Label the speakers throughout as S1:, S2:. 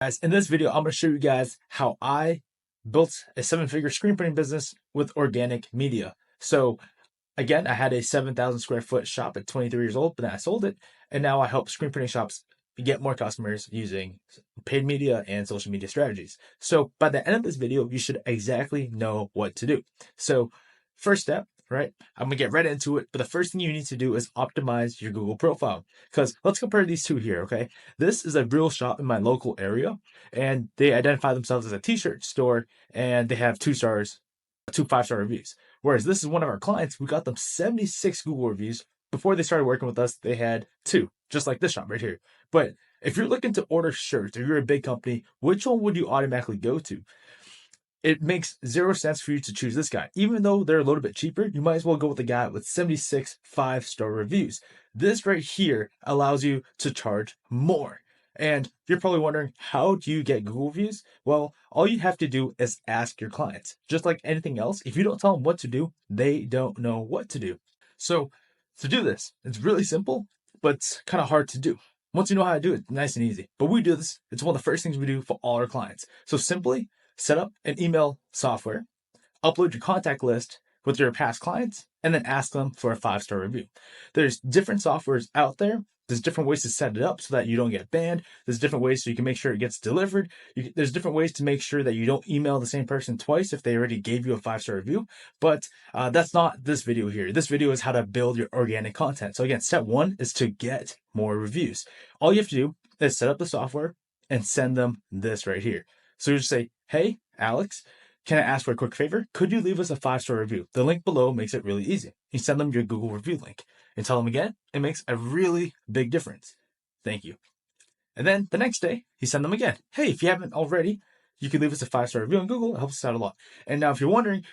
S1: Guys, in this video, I'm going to show you guys how I built a 7-figure screen printing business with organic media. So again, I had a 7,000 square foot shop at 23 years old, but then I sold it. And now I help screen printing shops get more customers using paid media and social media strategies. So by the end of this video, you should exactly know what to do. So first step, right? I'm gonna get right into it, but the first thing you need to do is optimize your Google profile. Because let's compare these two here, okay? This is a real shop in my local area, and they identify themselves as a t-shirt store, and they have 2 stars, 2 5-star reviews. Whereas this is one of our clients, we got them 76 Google reviews. Before they started working with us, they had 2, just like this shop right here. But if you're looking to order shirts or you're a big company, which one would you automatically go to? It makes 0 sense for you to choose this guy. Even though they're a little bit cheaper, you might as well go with the guy with 76 5-star reviews. This right here allows you to charge more. And you're probably wondering, how do you get Google reviews? Well, all you have to do is ask your clients. Just like anything else, if you don't tell them what to do, they don't know what to do. So to do this, it's really simple, but it's kind of hard to do. Once you know how to do it, nice and easy. But we do this. It's one of the first things we do for all our clients. So simply set up an email software, upload your contact list with your past clients, and then ask them for a 5-star review. There's different softwares out there. There's different ways to set it up so that you don't get banned. There's different ways so you can make sure it gets delivered. There's different ways to make sure that you don't email the same person twice if they already gave you a 5-star review. But that's not this video here. This video is how to build your organic content. So again, step 1 is to get more reviews. All you have to do is set up the software and send them this right here. So you just say, hey, Alex, can I ask for a quick favor? Could you leave us a 5-star review? The link below makes it really easy. You send them your Google review link and tell them again. It makes a really big difference. Thank you. And then the next day, you send them again. Hey, if you haven't already, you can leave us a 5-star review on Google. It helps us out a lot. And now if you're wondering,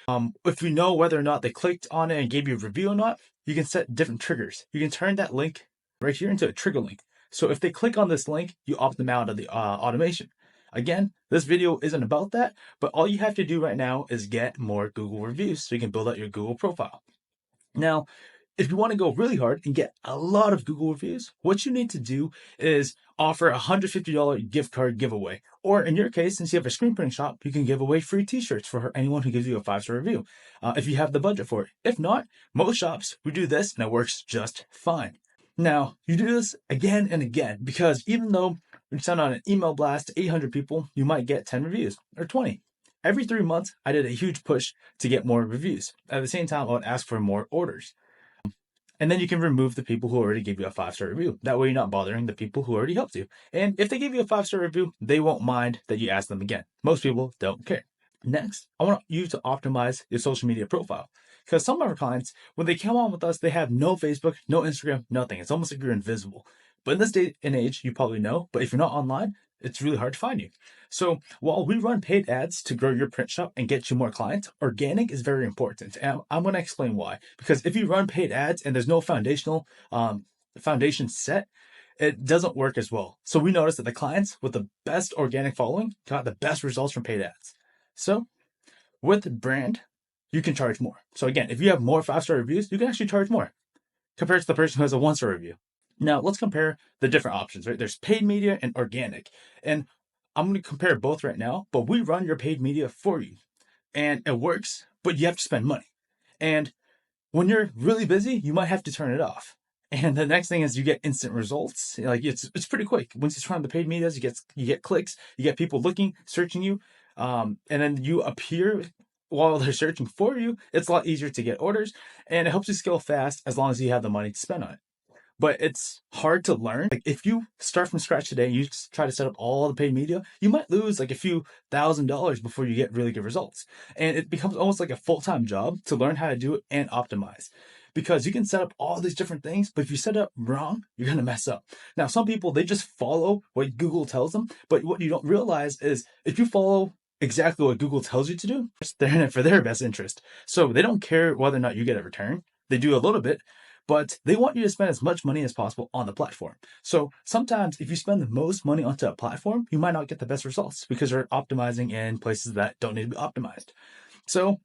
S1: if you know whether or not they clicked on it and gave you a review or not, you can set different triggers. You can turn that link right here into a trigger link. So if they click on this link, you opt them out of the automation. Again, this video isn't about that, but all you have to do right now is get more Google reviews so you can build out your Google profile. Now, if you want to go really hard and get a lot of Google reviews, what you need to do is offer a $150 gift card giveaway. Or in your case, since you have a screen printing shop, you can give away free t-shirts for anyone who gives you a 5-star review, if you have the budget for it. If not, most shops, we do this and it works just fine. Now, you do this again and again, because even though you send out an email blast to 800 people, you might get 10 reviews or 20. Every 3 months, I did a huge push to get more reviews. At the same time, I would ask for more orders. And then you can remove the people who already gave you a 5-star review. That way you're not bothering the people who already helped you. And if they give you a 5-star review, they won't mind that you ask them again. Most people don't care. Next, I want you to optimize your social media profile. Because some of our clients, when they come on with us, they have no Facebook, no Instagram, nothing. It's almost like you're invisible. But in this day and age, you probably know, but if you're not online, it's really hard to find you. So while we run paid ads to grow your print shop and get you more clients, organic is very important. And I'm going to explain why. Because if you run paid ads and there's no foundation set, it doesn't work as well. So we noticed that the clients with the best organic following got the best results from paid ads. So with brand, you can charge more. So again, if you have more 5-star reviews, you can actually charge more compared to the person who has a 1-star review. Now let's compare the different options, right? There's paid media and organic. And I'm going to compare both right now, but we run your paid media for you and it works, but you have to spend money. And when you're really busy, you might have to turn it off. And the next thing is you get instant results. Like it's pretty quick. Once you turn on the paid media, you get clicks, you get people looking, searching you, and then you appear while they're searching for you. It's a lot easier to get orders, and it helps you scale fast as long as you have the money to spend on it. But it's hard to learn. Like if you start from scratch today, you just try to set up all the paid media, you might lose like a few $1,000s before you get really good results. And it becomes almost like a full-time job to learn how to do it and optimize. Because you can set up all these different things, but if you set it up wrong, you're going to mess up. Now, some people, they just follow what Google tells them. But what you don't realize is if you follow exactly what Google tells you to do, they're in it for their best interest. So they don't care whether or not you get a return. They do a little bit, but they want you to spend as much money as possible on the platform. So sometimes if you spend the most money onto a platform, you might not get the best results because you're optimizing in places that don't need to be optimized. So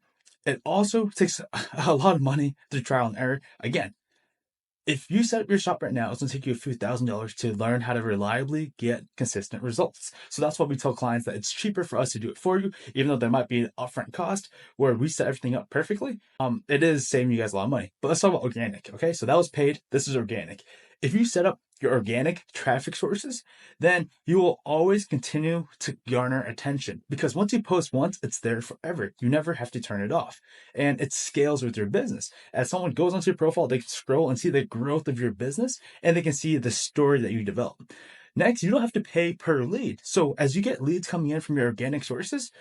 S1: it also takes a lot of money through trial and error. Again, If you set up your shop right now, it's going to take you a few $1,000s to learn how to reliably get consistent results. So that's why we tell clients that it's cheaper for us to do it for you, even though there might be an upfront cost where we set everything up perfectly. It is saving you guys a lot of money. But let's talk about organic. Okay, so that was paid. This is organic. If you set up your organic traffic sources, then you will always continue to garner attention, because once you post once, it's there forever. You never have to turn it off, and it scales with your business. As someone goes onto your profile, they can scroll and see the growth of your business, and they can see the story that you develop. Next, you don't have to pay per lead. So as you get leads coming in from your organic sources,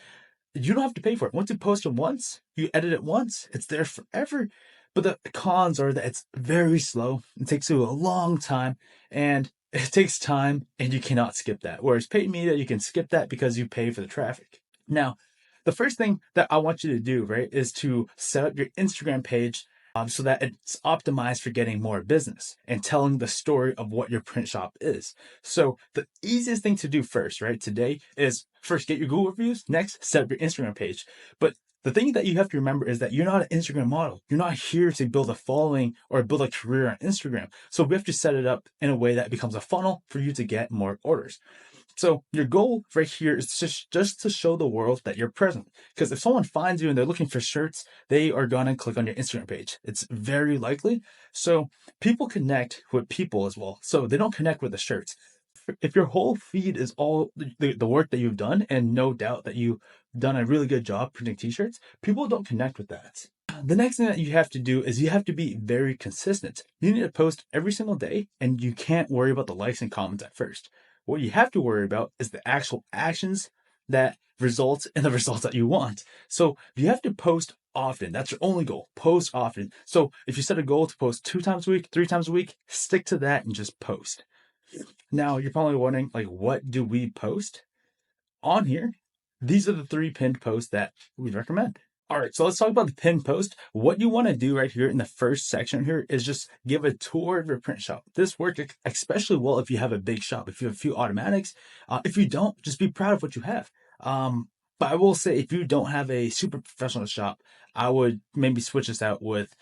S1: you don't have to pay for it. Once you post it once, you edit it once, it's there forever. But the cons are that it's very slow. It takes you a long time, and it takes time, and you cannot skip that. Whereas paid media, you can skip that because you pay for the traffic. Now, the first thing that I want you to do, right, is to set up your Instagram page so that it's optimized for getting more business and telling the story of what your print shop is. So the easiest thing to do first, right, today is first get your Google reviews. Next, set up your Instagram page. But the thing that you have to remember is that you're not an Instagram model. You're not here to build a following or build a career on Instagram. So we have to set it up in a way that becomes a funnel for you to get more orders. So your goal right here is just to show the world that you're present. Because if someone finds you and they're looking for shirts, they are going to click on your Instagram page. It's very likely. So people connect with people as well. So they don't connect with the shirts. If your whole feed is all the work that you've done, and no doubt that you've done a really good job printing t-shirts, people don't connect with that. The next thing that you have to do is you have to be very consistent. You need to post every single day, and you can't worry about the likes and comments at first. What you have to worry about is the actual actions that result in the results that you want. So you have to post often. That's your only goal. Post often. So if you set a goal to post 2 times a week, 3 times a week, stick to that and just post. Now you're probably wondering, like, what do we post on here? These are the 3 pinned posts that we recommend. All right, so let's talk about the pinned post. What you want to do right here in the first section here is just give a tour of your print shop. This works especially well if you have a big shop, if you have a few automatics. If you don't, just be proud of what you have. But I will say, if you don't have a super professional shop, I would maybe switch this out with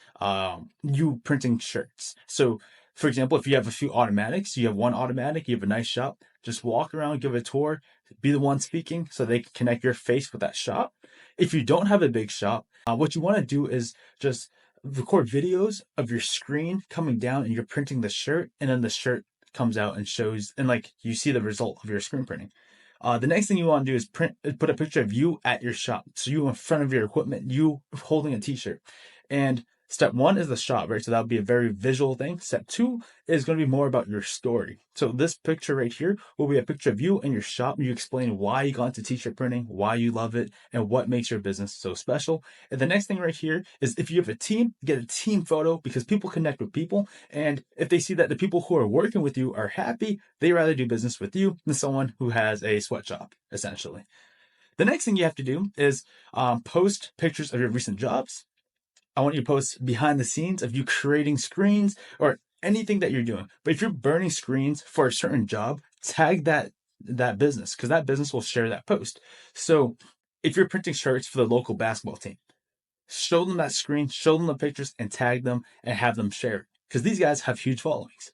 S1: you printing shirts. So for example, if you have a few automatics, you have one automatic, you have a nice shop, just walk around, give a tour, be the one speaking so they can connect your face with that shop. If you don't have a big shop, what you want to do is just record videos of your screen coming down and you're printing the shirt, and then the shirt comes out and shows, and like you see the result of your screen printing. The next thing you want to do is put a picture of you at your shop. So you in front of your equipment, you holding a t-shirt. And step 1 is the shop, right? So that would be a very visual thing. Step 2 is going to be more about your story. So this picture right here will be a picture of you in your shop. You explain why you got into t-shirt printing, why you love it, and what makes your business so special. And the next thing right here is, if you have a team, get a team photo, because people connect with people. And if they see that the people who are working with you are happy, they rather do business with you than someone who has a sweatshop, essentially. The next thing you have to do is post pictures of your recent jobs. I want you to post behind the scenes of you creating screens or anything that you're doing. But if you're burning screens for a certain job, tag that business, because that business will share that post. So if you're printing shirts for the local basketball team, show them that screen, show them the pictures, and tag them and have them share it, because these guys have huge followings.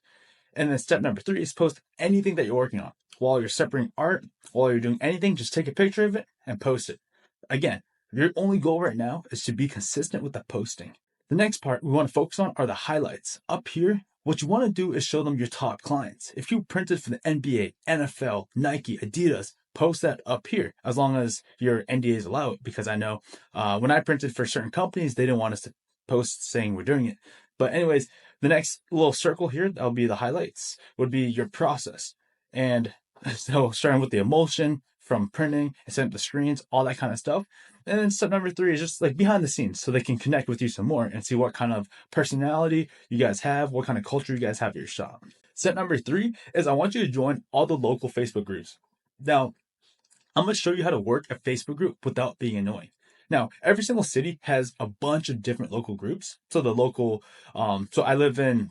S1: And then step number 3 is post anything that you're working on. While you're separating art, while you're doing anything, just take a picture of it and post it. Again, your only goal right now is to be consistent with the posting. The next part we want to focus on are the highlights. Up here, what you want to do is show them your top clients. If you printed for the NBA, NFL, Nike, Adidas, post that up here, as long as your NDAs allow it, because I know when I printed for certain companies, they didn't want us to post saying we're doing it. But anyways, the next little circle here, that'll be the highlights, would be your process. And so starting with the emulsion, from printing and setting up the screens, all that kind of stuff. And then step number 3 is just like behind the scenes, so they can connect with you some more and see what kind of personality you guys have, what kind of culture you guys have at your shop. Step number 3 is I want you to join all the local Facebook groups. Now, I'm going to show you how to work a Facebook group without being annoying. Now, every single city has a bunch of different local groups. So the local, so I live in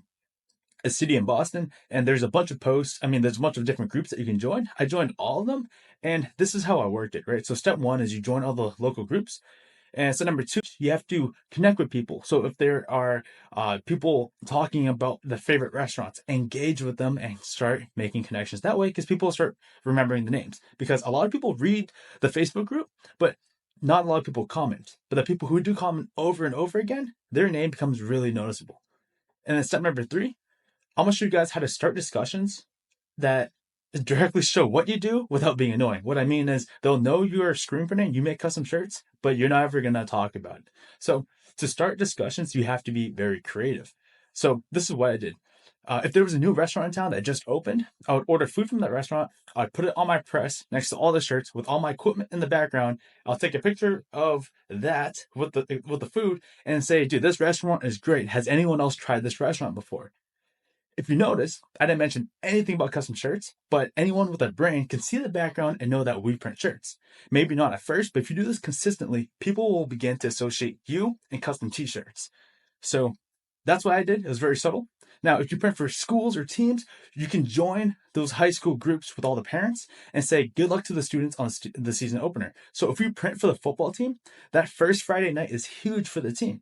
S1: a city in Boston, and there's a bunch of posts. I mean, there's a bunch of different groups that you can join. I joined all of them, and this is how I worked it, right? So step 1 is you join all the local groups, And step number two, you have to connect with people. So if there are people talking about the favorite restaurants, engage with them and start making connections that way, because people start remembering the names. Because a lot of people read the Facebook group, but not a lot of people comment. But the people who do comment over and over again, their name becomes really noticeable. And then step number three, I'm going to show you guys how to start discussions that directly show what you do without being annoying. What I mean is they'll know you're a screen printer, you make custom shirts, but you're not ever going to talk about it. So to start discussions, you have to be very creative. So this is what I did. If there was a new restaurant in town that just opened, I would order food from that restaurant. I'd put it on my press next to all the shirts with all my equipment in the background. I'll take a picture of that with the food and say, dude, this restaurant is great. Has anyone else tried this restaurant before? If you notice, I didn't mention anything about custom shirts, but anyone with a brain can see the background and know that we print shirts. Maybe not at first, but if you do this consistently, people will begin to associate you and custom t-shirts. So that's what I did. It was very subtle. Now, if you print for schools or teams, you can join those high school groups with all the parents and say, good luck to the students on the season opener. So if you print for the football team, that first Friday night is huge for the team.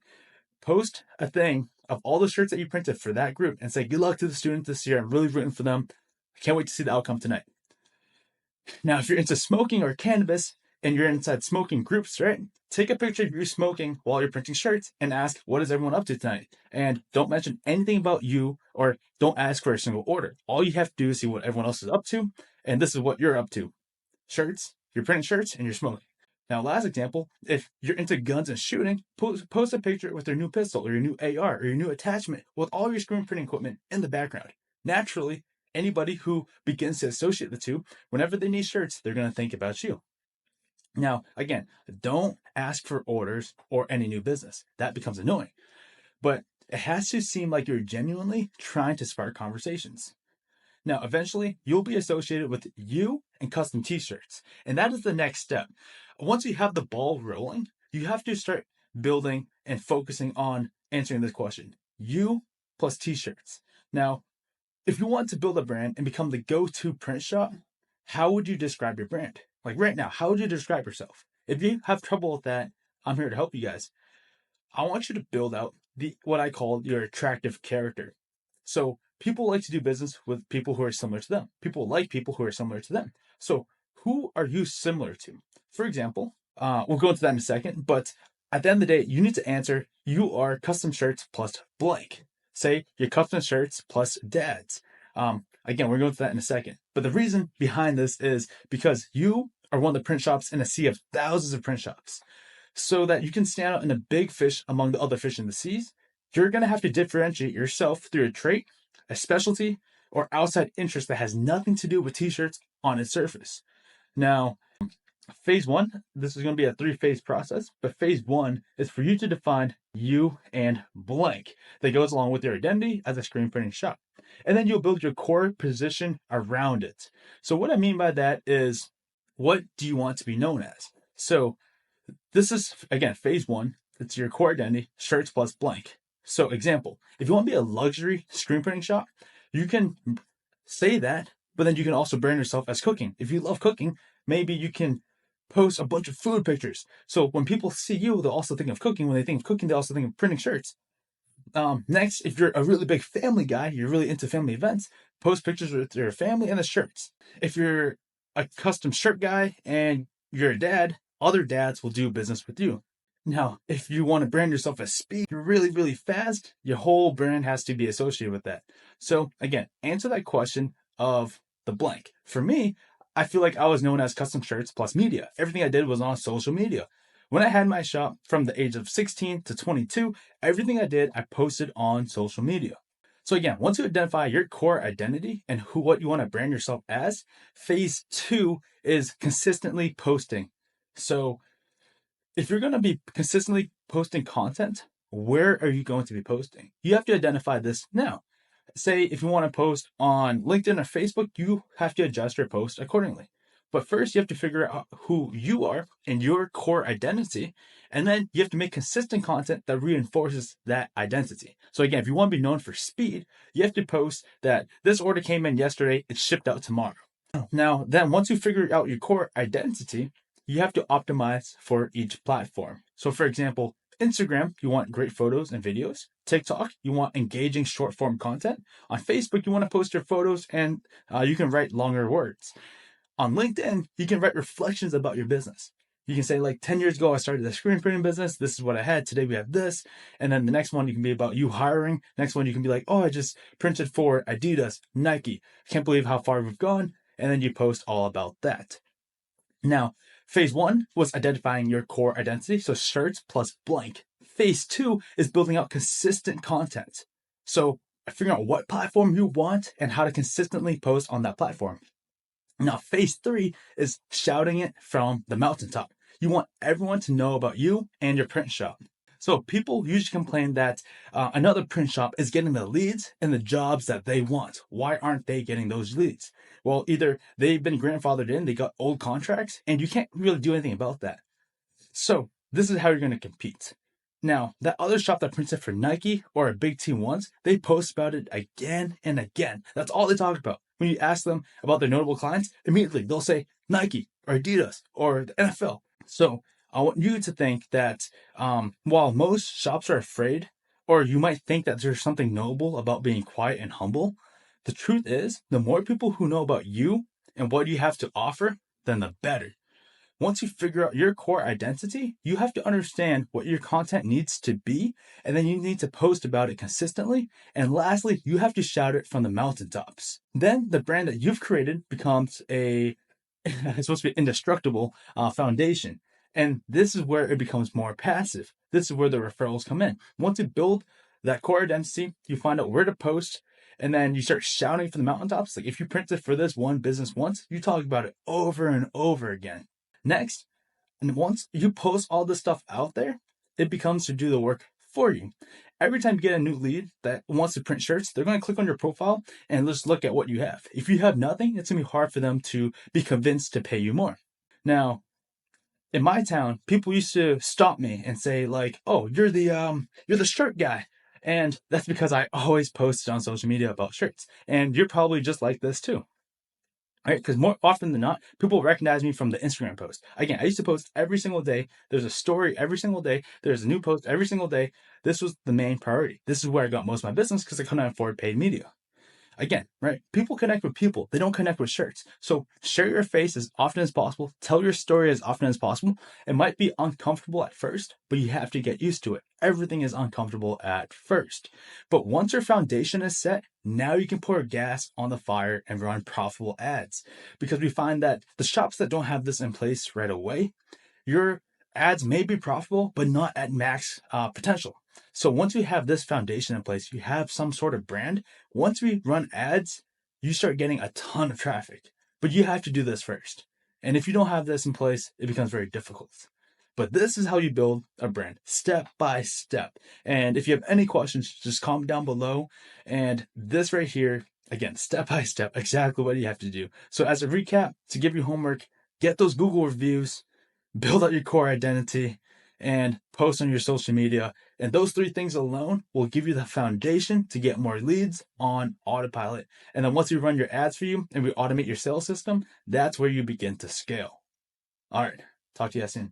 S1: Post a thing of all the shirts that you printed for that group and say, good luck to the students this year. I'm really rooting for them. I can't wait to see the outcome tonight. Now, if you're into smoking or cannabis and you're inside smoking groups, right? Take a picture of you smoking while you're printing shirts and ask, what is everyone up to tonight? And don't mention anything about you or don't ask for a single order. All you have to do is see what everyone else is up to. And this is what you're up to. Shirts, you're printing shirts and you're smoking. Now, last example, if you're into guns and shooting, post a picture with your new pistol or your new AR or your new attachment with all your screen printing equipment in the background. Naturally, anybody who begins to associate the two, whenever they need shirts, they're going to think about you. Now, again, don't ask for orders or any new business. That becomes annoying. But it has to seem like you're genuinely trying to spark conversations. Now, eventually, you'll be associated with you and custom t-shirts. And that is the next step. Once you have the ball rolling, you have to start building and focusing on answering this question. You plus t-shirts. Now, if you want to build a brand and become the go-to print shop, how would you describe your brand? Like right now, how would you describe yourself? If you have trouble with that, I'm here to help you guys. I want you to build out what I call your attractive character. So people like to do business with people who are similar to them. People like people who are similar to them. So who are you similar to? For example, we'll go into that in a second, but at the end of the day, you need to answer, you are custom shirts plus blank. Say your custom shirts plus dads. Again, we're going to that in a second. But the reason behind this is because you are one of the print shops in a sea of thousands of print shops. So that you can stand out in a big fish among the other fish in the seas, you're going to have to differentiate yourself through a trait, a specialty, or outside interest that has nothing to do with t-shirts on its surface. Now, phase one, this is going to be a 3-phase process, but phase one is for you to define you and blank that goes along with your identity as a screen printing shop. And then you'll build your core position around it. So what I mean by that is, what do you want to be known as? So this is, again, phase one. It's your core identity, shirts plus blank. So example, if you want to be a luxury screen printing shop, you can say that, but then you can also brand yourself as cooking. If you love cooking, maybe you can post a bunch of food pictures. So when people see you, they'll also think of cooking. When they think of cooking, they also think of printing shirts. Next, if you're a really big family guy, you're really into family events, post pictures with your family and the shirts. If you're a custom shirt guy and you're a dad, other dads will do business with you. Now, if you want to brand yourself as speed, you're really, really fast, your whole brand has to be associated with that. So again, answer that question of the blank. For me, I feel like I was known as custom shirts plus media. Everything I did was on social media. When I had my shop from the age of 16 to 22, everything I did, I posted on social media. So again, once you identify your core identity and what you want to brand yourself as, phase two is consistently posting. So if you're going to be consistently posting content, where are you going to be posting? You have to identify this now. Say if you want to post on LinkedIn or Facebook, you have to adjust your post accordingly. But first, you have to figure out who you are and your core identity. And then you have to make consistent content that reinforces that identity. So again, if you want to be known for speed, you have to post that this order came in yesterday, it's shipped out tomorrow. Now, then once you figure out your core identity, you have to optimize for each platform. So for example, Instagram, you want great photos and videos. TikTok, you want engaging short form content. On Facebook, you want to post your photos and you can write longer words. On LinkedIn, you can write reflections about your business. You can say, like, 10 years ago, I started the screen printing business. This is what I had. Today, we have this. And then the next one, you can be about you hiring. Next one, you can be like, oh, I just printed for Adidas, Nike. Can't believe how far we've gone. And then you post all about that. Now, phase one was identifying your core identity. So shirts plus blank. Phase two is building out consistent content. So figuring out what platform you want and how to consistently post on that platform. Now, phase three is shouting it from the mountaintop. You want everyone to know about you and your print shop. So people usually complain that another print shop is getting the leads and the jobs that they want. Why aren't they getting those leads? Well, either they've been grandfathered in, they got old contracts, and you can't really do anything about that. So this is how you're going to compete. Now, that other shop that prints it for Nike or a big team once, they post about it again and again. That's all they talk about. When you ask them about their notable clients, immediately they'll say Nike or Adidas or the NFL. So I want you to think that while most shops are afraid, or you might think that there's something noble about being quiet and humble, the truth is the more people who know about you and what you have to offer, then the better. Once you figure out your core identity, you have to understand what your content needs to be, and then you need to post about it consistently. And lastly, you have to shout it from the mountaintops. Then the brand that you've created becomes it's supposed to be indestructible foundation. And this is where it becomes more passive. This is where the referrals come in. Once you build that core identity, you find out where to post, and then you start shouting from the mountaintops. Like if you printed for this one business once, you talk about it over and over again. Next, and once you post all this stuff out there, it becomes to do the work for you. Every time you get a new lead that wants to print shirts, they're going to click on your profile and just look at what you have. If you have nothing, it's going to be hard for them to be convinced to pay you more. Now, in my town, people used to stop me and say like, "Oh, you're the shirt guy." And that's because I always posted on social media about shirts. And you're probably just like this too. Right? Because more often than not, people recognize me from the Instagram post. Again, I used to post every single day. There's a story every single day. There's a new post every single day. This was the main priority. This is where I got most of my business because I couldn't afford paid media. Again, right? People connect with people. They don't connect with shirts. So share your face as often as possible. Tell your story as often as possible. It might be uncomfortable at first, but you have to get used to it. Everything is uncomfortable at first. But once your foundation is set, now you can pour gas on the fire and run profitable ads. Because we find that the shops that don't have this in place right away, your ads may be profitable, but not at max potential. So once we have this foundation in place, you have some sort of brand. Once we run ads, you start getting a ton of traffic, but you have to do this first. And if you don't have this in place, it becomes very difficult. But this is how you build a brand, step by step. And if you have any questions, just comment down below. And this right here, again, step by step, exactly what you have to do. So as a recap, to give you homework, get those Google reviews, build out your core identity, and post on your social media. And those three things alone will give you the foundation to get more leads on autopilot. And then once we run your ads for you and we automate your sales system, that's where you begin to scale. All right, talk to you guys soon.